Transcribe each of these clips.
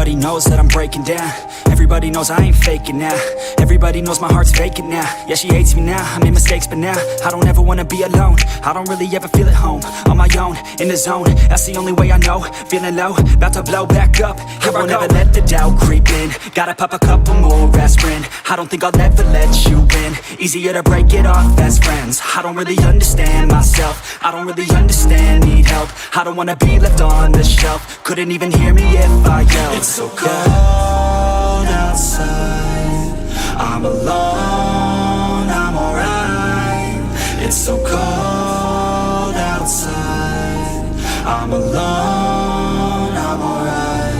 Everybody knows that I'm breaking down. Everybody knows I ain't faking now. Everybody knows my heart's vacant now. Yeah, she hates me now, I made mistakes but now I don't ever wanna be alone. I don't really ever feel at home. On my own, in the zone, that's the only way I know. Feeling low, about to blow back up. Here I won't ever let the doubt creep in. Gotta pop a couple more aspirin. I don't think I'll ever let you in. Easier to break it off as friends. I don't really understand myself. I don't really understand, need help. I don't wanna be left on the shelf. Couldn't even hear me if I yelled. It's so cold outside, I'm alone, I'm alright. It's so cold outside, I'm alone, I'm alright.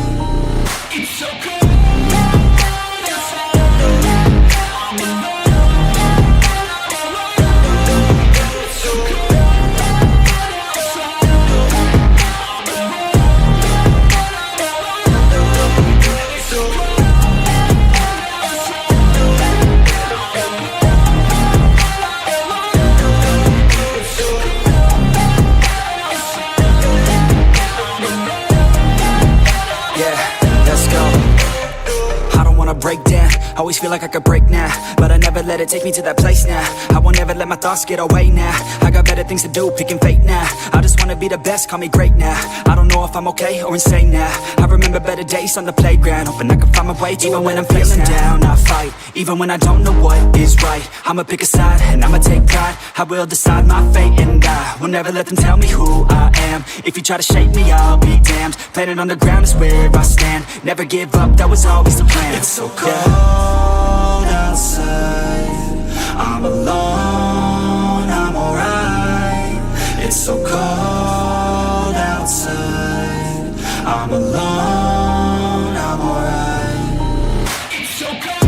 It's so cold. Break down, always feel like I could break now, but I never let it take me to that place now. I won't ever let my thoughts get away now. I got better things to do, picking fate now. I just wanna be the best, call me great now. I don't know if I'm okay or insane now. I remember better days on the playground, hoping I can find my way. Even when I'm feeling down, I fight. Even when I don't know what is right, I'ma pick a side and I'ma take pride. I will decide my fate and I will never let them tell me who I am. If you try to shake me, I'll be damned. Planet on the ground is where I stand. Never give up, that was always the plan. It's so cold outside, I'm alone, I'm alright. It's so cold outside, I'm alone, I'm alright. It's so cold.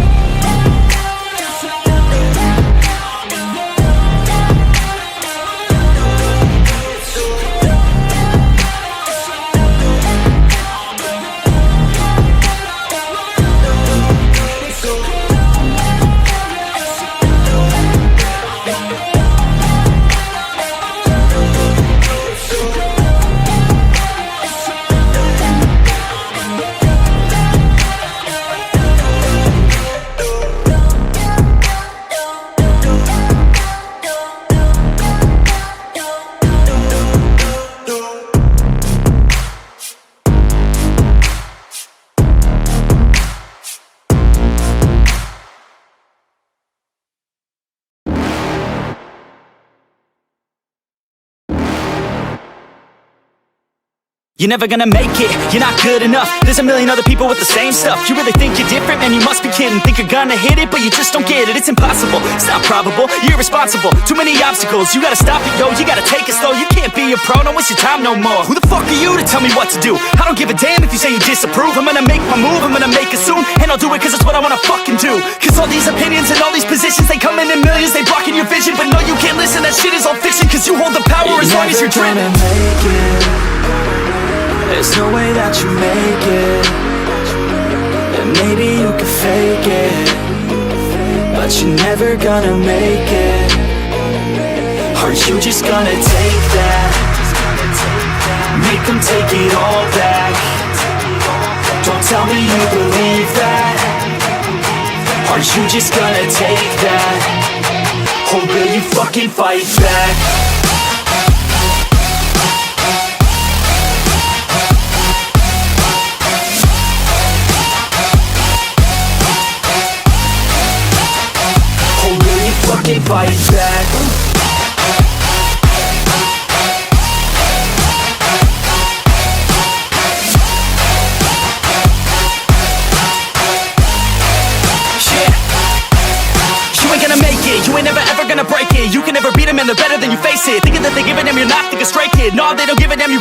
You're never gonna make it, you're not good enough. There's a million other people with the same stuff. You really think you're different? Man, you must be kidding. Think you're gonna hit it, but you just don't get it. It's impossible, it's not probable, you're irresponsible. Too many obstacles, you gotta stop it, yo. You gotta take it slow, you can't be a pro. Don't waste your time no more. Who the fuck are you to tell me what to do? I don't give a damn if you say you disapprove. I'm gonna make my move, I'm gonna make it soon. And I'll do it cause it's what I wanna fucking do. Cause all these opinions and all these positions, they come in millions, they blocking your vision. But no, you can't listen, that shit is all fiction. Cause you hold the power as long as you're dreaming. There's no way that you make it. And maybe you can fake it, but you're never gonna make it. Are you just gonna take that? Make them take it all back. Don't tell me you believe that. Are you just gonna take that? Or will you fucking fight back? Fight back. You ain't gonna make it, you ain't never ever gonna break it. You can never beat them and they're better than you face it. Thinking that they give a damn, you're not, think a stray kid. No, they don't give a damn, you